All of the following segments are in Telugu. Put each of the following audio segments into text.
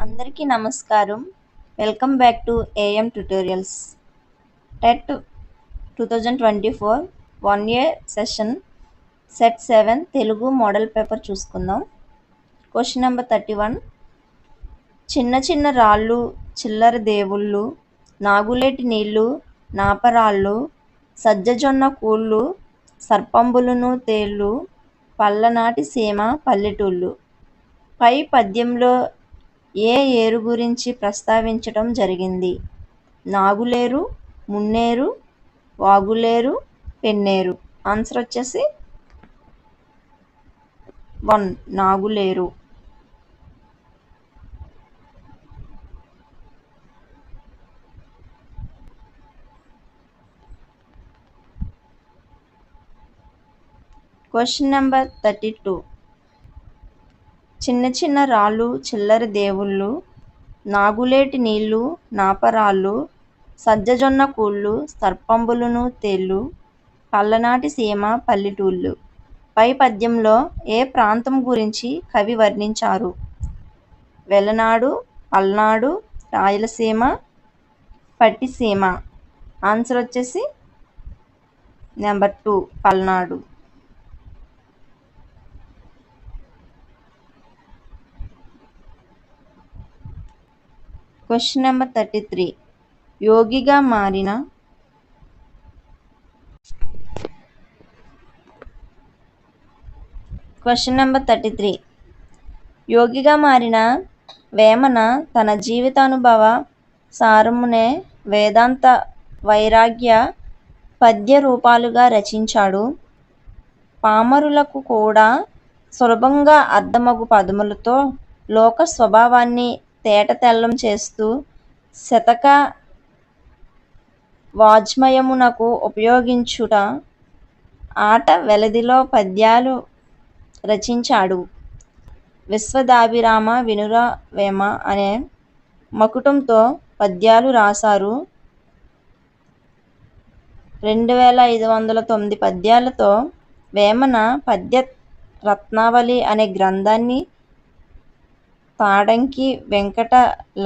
అందరికీ నమస్కారం. Welcome back to AM tutorials. TET 2024 1 year session set 7 Telugu model paper చూసుకుందాం. Question number 31. చిన్న చిన్న రాళ్ళు చిల్లర దేవుళ్ళు, నాగులేటి నీళ్ళు నాపరాళ్ళు, సజ్జజొన్న కూళ్ళు, సర్పంబులును తేళ్ళు, పల్లనాటి సీమ పల్లెటూళ్ళు. పై పద్యంలో ఏ ఏరు గురించి ప్రస్తావించడం జరిగింది? నాగులేరు, మున్నేరు, వాగులేరు, పెన్నేరు. ఆన్సర్ వచ్చేసి 1 నాగులేరు. Question number 32. చిన్న చిన్న రాళ్ళు చిల్లర దేవుళ్ళు, నాగులేటి నీళ్ళు నాపరాళ్ళు, సజ్జజొన్న కూళ్ళు, సర్పంబులును తేళ్ళు, పల్లనాటి సీమ పల్లెటూళ్ళు. పై పద్యంలో ఏ ప్రాంతం గురించి కవి వర్ణించారు? వెలనాడు, పల్నాడు, రాయలసీమ, పట్టిసీమ. ఆన్సర్ వచ్చేసి నెంబర్ 2 పల్నాడు. Question number 33. యోగిగా మారిన క్వశ్చన్ నెంబర్ 33. యోగిగా మారిన వేమన తన జీవితానుభవ సారమునే వేదాంత వైరాగ్య పద్య రూపాలుగా రచించాడు. పామరులకు కూడా సులభంగా అర్థమగు పదములతో లోక స్వభావాన్ని తేటతెల్లం చేస్తూ శతక వాజ్మయమునకు ఉపయోగించుట ఆట వెలదిలో పద్యాలు రచించాడు. విశ్వదాభిరామ వినురవేమ అనే మకుటంతో పద్యాలు రాశారు. 2509 పద్యాలతో వేమన పద్య రత్నావళి అనే గ్రంథాన్ని తాడంకి వెంకట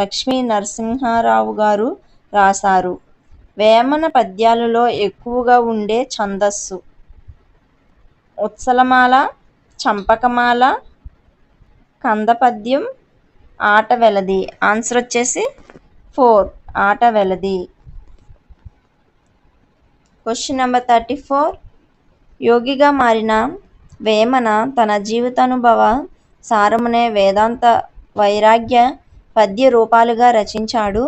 లక్ష్మీ నరసింహారావు గారు రాశారు. వేమన పద్యాలలో ఎక్కువగా ఉండే ఛందస్సు ఉత్సలమాల, చంపకమాల, కందపద్యం, ఆట వెలది. ఆన్సర్ వచ్చేసి 4 ఆట వెలది. Question number 34. యోగిగా మారిన వేమన తన జీవితానుభవ సారమునే వేదాంత వైరాగ్య పద్య రూపాలుగా రచించాడు.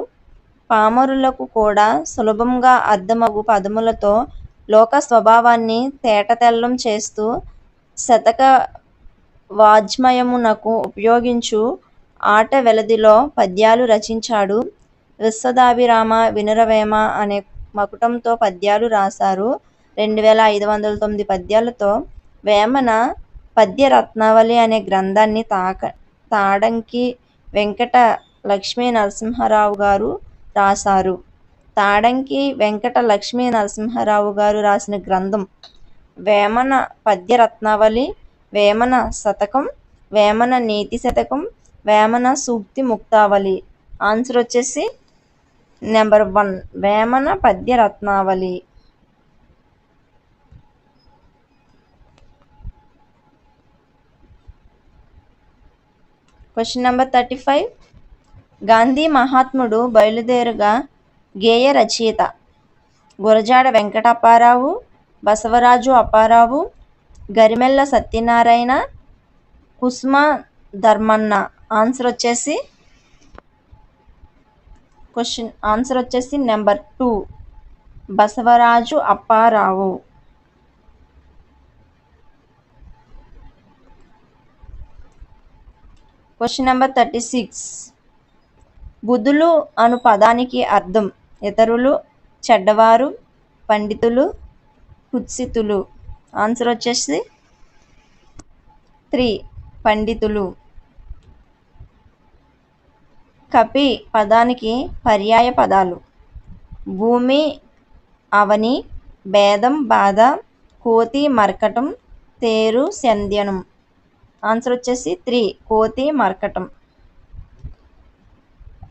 పామరులకు కూడా సులభంగా అర్థమగు పదములతో లోక స్వభావాన్ని తేటతెల్లం చేస్తూ శతక వాజ్మయమునకు ఉపయోగించు ఆట వెలదిలో పద్యాలు రచించాడు. విశ్వదాభిరామ వినురవేమ అనే మకుటంతో పద్యాలు రాశారు. 2509 పద్యాలతో వేమన పద్య రత్నావళి అనే గ్రంథాన్ని తాడంకి వెంకట లక్ష్మీ నరసింహారావు గారు రాశారు. తాడంకి వెంకట లక్ష్మీ నరసింహారావు గారు రాసిన గ్రంథం వేమన పద్య రత్నావళి, వేమన శతకం, వేమన నీతి శతకం, వేమన సూక్తి ముక్తావళి. ఆన్సర్ వచ్చేసి నెంబర్ 1 వేమన పద్య రత్నావళి. Question number 35. గాంధీ మహాత్ముడు బయలుదేరుగా గేయ రచయిత గురజాడ వెంకట అప్పారావు, బసవరాజు అప్పారావు, గరిమెళ్ళ సత్యనారాయణ, కుసుమ ధర్మన్న. ఆన్సర్ వచ్చేసి number 2 Basavaraju Apparao. Question number 36. బుద్ధులు అను పదానికి అర్థం ఇతరులు, చెడ్డవారు, పండితులు, కుత్సితులు. ఆన్సర్ వచ్చేసి 3 పండితులు. కపి పదానికి పర్యాయ పదాలు భూమి, అవని, భేదం, బాధ, కోతి, మర్కటం, తేరు, సంధ్యనం. ఆన్సర్ వచ్చేసి 3 కోతి, మర్కటం.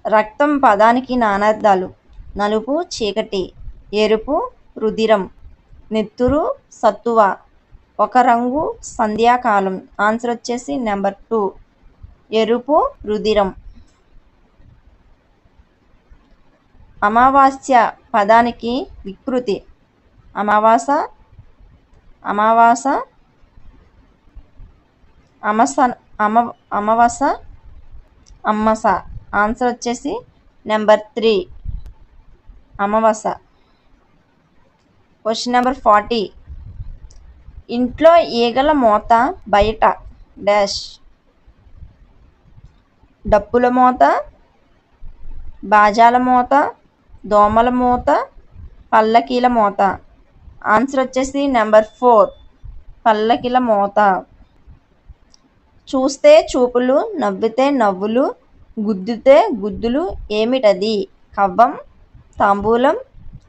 రక్తం పదానికి నానార్థాలు: నలుపు చీకటి, ఎరుపు రుధిరం, నెత్తురు సత్తువ, ఒక రంగు సంధ్యాకాలం. ఆన్సర్ వచ్చేసి నెంబర్ 2 ఎరుపు రుధిరం. అమావాస్య పదానికి వికృతి: అమావాస, అమావాస, అమవస, అమ్మస. ఆన్సర్ వచ్చేసి నెంబర్ 3 అమవస. Question number 40. ఇంట్లో ఈగల మోత, బయట డాష్. డప్పుల మోత, బాజాల మోత, దోమల మోత, పల్లకీల మోత. ఆన్సర్ వచ్చేసి నెంబర్ 4 పల్లకీల మోత. చూస్తే చూపులు, నవ్వితే నవ్వులు, గుద్దితే గుద్దులు, ఏమిటది? కవ్వం, తాంబూలం,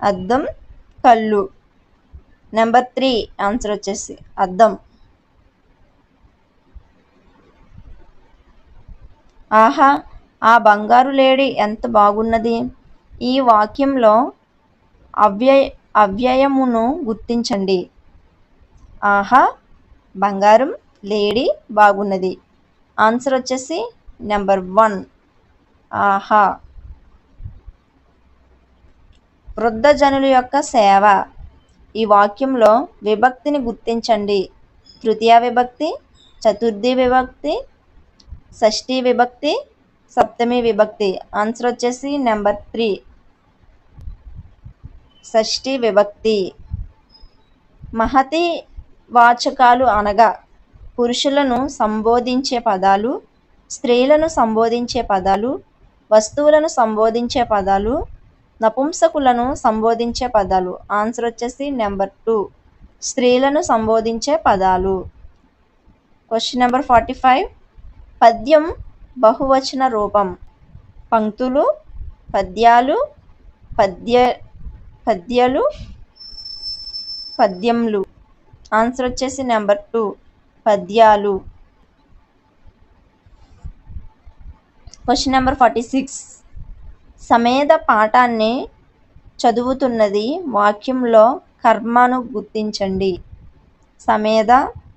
అద్దం, కళ్ళు. నెంబర్ 3 ఆన్సర్ వచ్చేసి అద్దం. ఆహా, ఆ బంగారు లేడీ ఎంత బాగున్నది. ఈ వాక్యంలో అవ్యయమును గుర్తించండి. ఆహా, బంగారం, లేడీ, బాగున్నది. ఆన్సర్ వచ్చేసి నెంబర్ 1 ఆహా. వృద్ధజనుల యొక్క సేవ. ఈ వాక్యంలో విభక్తిని గుర్తించండి. తృతీయ విభక్తి, చతుర్థి విభక్తి, షష్ఠీ విభక్తి, సప్తమి విభక్తి. ఆన్సర్ వచ్చేసి నెంబర్ 3 షష్ఠీ విభక్తి. మహతి వాచకాలు అనగా పురుషులను సంబోధించే పదాలు, స్త్రీలను సంబోధించే పదాలు, వస్తువులను సంబోధించే పదాలు, నపుంసకులను సంబోధించే పదాలు. ఆన్సర్ వచ్చేసి నెంబర్ 2 స్త్రీలను సంబోధించే పదాలు. Question number 45. పద్యం బహువచన రూపం: పంక్తులు, పద్యాలు, పద్యలు, పద్యములు. ఆన్సర్ వచ్చేసి నెంబర్ 2 పద్యాలు. Question number 46. సమేధ పాఠాన్ని చదువుతున్నది వాక్యంలో కర్మను గుర్తించండి. సమేధ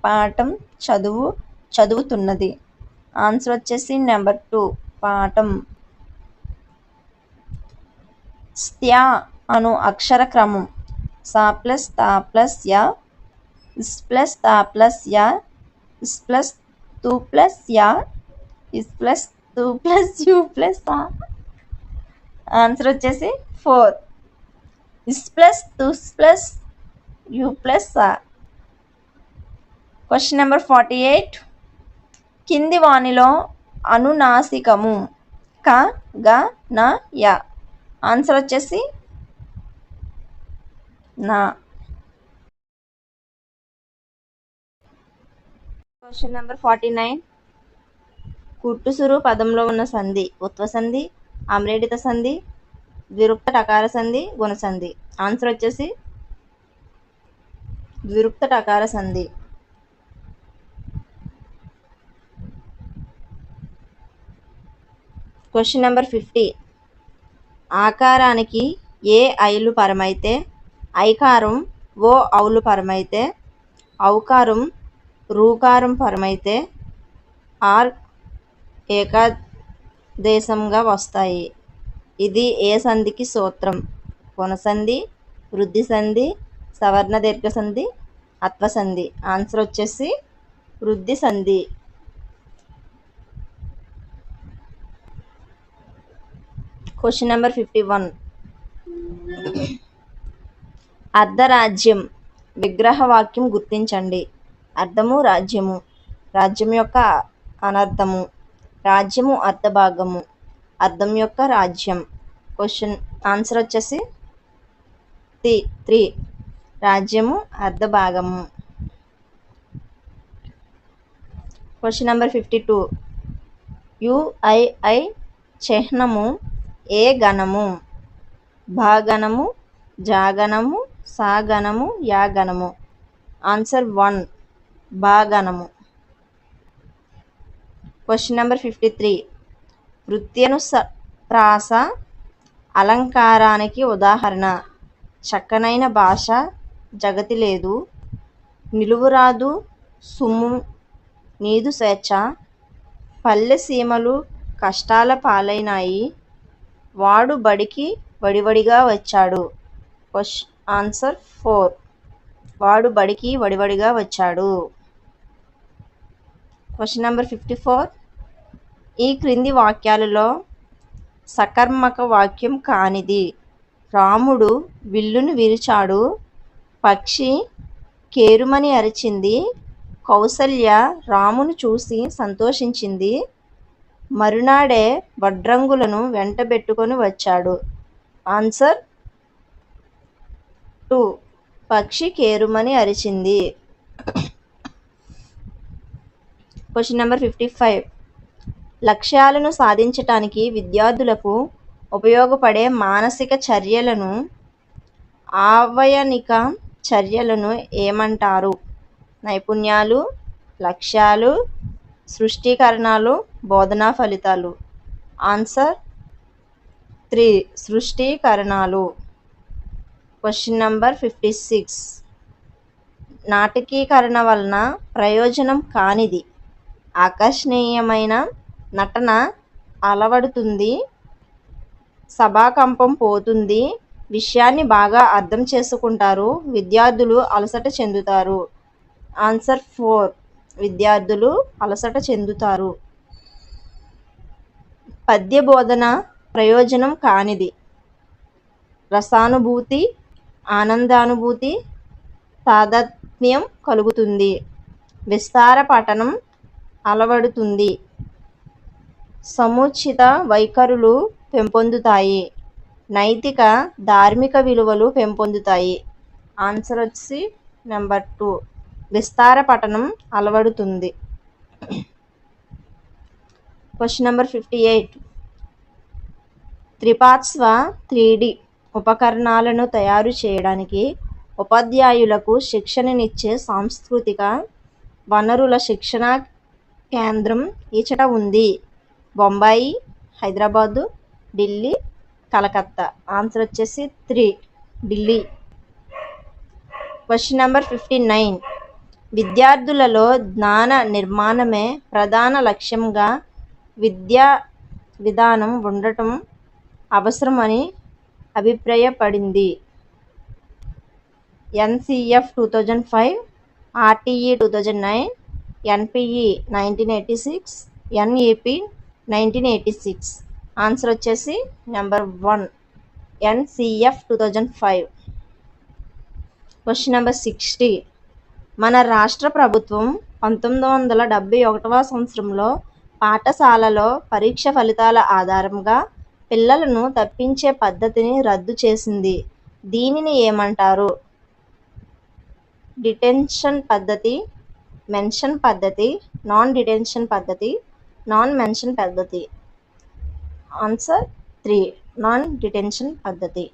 పాఠం చదువుతున్నది. ఆన్సర్ వచ్చేసి నెంబర్ 2 పాఠం. స్థ్యా అను అక్షర క్రమం: సా ప్లస్ తా ప్లస్ యా, ఇస్ ప్లస్ తా ప్లస్ యా, ఇస్ ప్లస్ తూ ప్లస్ యా, ఇస్ ప్లస్ తూ ప్లస్ యూ ప్లస్ ఆ. ఆన్సర్ వచ్చేసి 4 ఇస్ ప్లస్ తుస్ ప్లస్ యూ ప్లస్ ఆ. Question number 48. కింది వానిలో అనునాసికము: క, గ, న, య. ఆన్సర్ వచ్చేసి నా. Question number 49. కుట్టుసురు పదంలో ఉన్న సంధి: ఉత్వసంధి, ఆమ్రేడిత సంధి, ద్విరుక్త టకార సంధి, గుణసంధి. ఆన్సర్ వచ్చేసి ద్విరుక్త టకార సంధి. Question number 50. ఆకారానికి ఏ ఐలు పరమైతే, ఐకారం ఓ ఔలు పరమైతే, ఔకారం రూకారం పరమైతే ఆర్ ఏకాదేశంగా వస్తాయి. ఇది ఏ సంధికి సూత్రం? పునఃసంధి, వృద్ధి సంధి, సవర్ణ దీర్ఘ సంధి, అత్వ సంధి. ఆన్సర్ వచ్చేసి వృద్ధి సంధి. Question number 51. అర్ధరాజ్యం విగ్రహవాక్యం గుర్తించండి. అర్ధము రాజ్యము, రాజ్యం యొక్క అనర్థము, రాజ్యము అర్ధభాగము, అర్ధం యొక్క రాజ్యం. క్వశ్చన్ ఆన్సర్ వచ్చేసి 3 రాజ్యము అర్ధభాగము. Question number 52. యుఐఐ చిహ్నము ఏ గణము? భాగణము, జాగణము, సాగణము, యాగణము. ఆన్సర్ 1 భాగణము. Question number 53. ప్రాస అలంకారానికి ఉదాహరణ. చక్కనైన భాష జగతి లేదు, నిలువురాదు సుమ్ము నీదు స్వేచ్ఛ, పల్లె సీమలు కష్టాల పాలైనాయి, వాడు బడికి వడివడిగా వచ్చాడు. ఆన్సర్ 4. వాడు బడికి వడివడిగా వచ్చాడు. Question number 54. ఈ క్రింది వాక్యాలలో సకర్మక వాక్యం కానిది. రాముడు విల్లును విరిచాడు, పక్షి కేరుమని అరిచింది, కౌసల్య రామును చూసి సంతోషించింది, మరునాడే వడ్రంగులను వెంటబెట్టుకొని వచ్చాడు. ఆన్సర్ 2. పక్షి కేరుమని అరిచింది. Question number 55. లక్ష్యాలను సాధించటానికి విద్యార్థులకు ఉపయోగపడే మానసిక చర్యలను, ఆవయనిక చర్యలను ఏమంటారు? నైపుణ్యాలు, లక్ష్యాలు, సృష్టీకరణాలు, బోధనా ఫలితాలు. ఆన్సర్ 3. సృష్టీకరణాలు. Question number 56. నాటకీకరణ వలన ప్రయోజనం కానిది. ఆకర్షణీయమైన నటన అలవడుతుంది, సభాకంపం పోతుంది, విషయాన్ని బాగా అర్థం చేసుకుంటారు, విద్యార్థులు అలసట చెందుతారు. ఆన్సర్ 4. విద్యార్థులు అలసట చెందుతారు. పద్య బోధన ప్రయోజనం కానిది. రసానుభూతి, ఆనందానుభూతి, తాదాత్మ్యం కలుగుతుంది, విస్తార పఠనం అలవడుతుంది, సముచిత వైఖరులు పెంపొందుతాయి, నైతిక ధార్మిక విలువలు పెంపొందుతాయి. ఆన్సర్ వచ్చి నెంబర్ 2. విస్తార పఠనం అలవడుతుంది. Question number 58. త్రిపార్శ్వ 3D ఉపకరణాలను తయారు చేయడానికి ఉపాధ్యాయులకు శిక్షణనిచ్చే సాంస్కృతిక వనరుల శిక్షణా కేంద్రం ఇచట ఉంది. బొంబాయి, హైదరాబాదు, ఢిల్లీ, కలకత్తా. ఆన్సర్ వచ్చేసి 3. ఢిల్లీ. Question number 59. విద్యార్థులలో జ్ఞాన నిర్మాణమే ప్రధాన లక్ష్యంగా విద్యా విధానం ఉండటం అవసరమని అభిప్రాయపడింది. NCF 2005, RTE 2009, NPE 1986, NEP 1986. Answer వచ్చేసి నెంబర్ 1. ఎన్సిఎఫ్ 2005. Question number 60. మన రాష్ట్ర ప్రభుత్వం 1971వ సంవత్సరంలో పాఠశాలలో పరీక్ష ఫలితాల ఆధారంగా పిల్లలను తప్పించే పద్ధతిని రద్దు చేసింది. దీనిని ఏమంటారు? డిటెన్షన్ పద్ధతి, మెన్షన్ పద్ధతి, నాన్ డిటెన్షన్ పద్ధతి, నాన్ మెన్షన్ పద్ధతి. ఆన్సర్ 3. నాన్ డిటెన్షన్ పద్ధతి.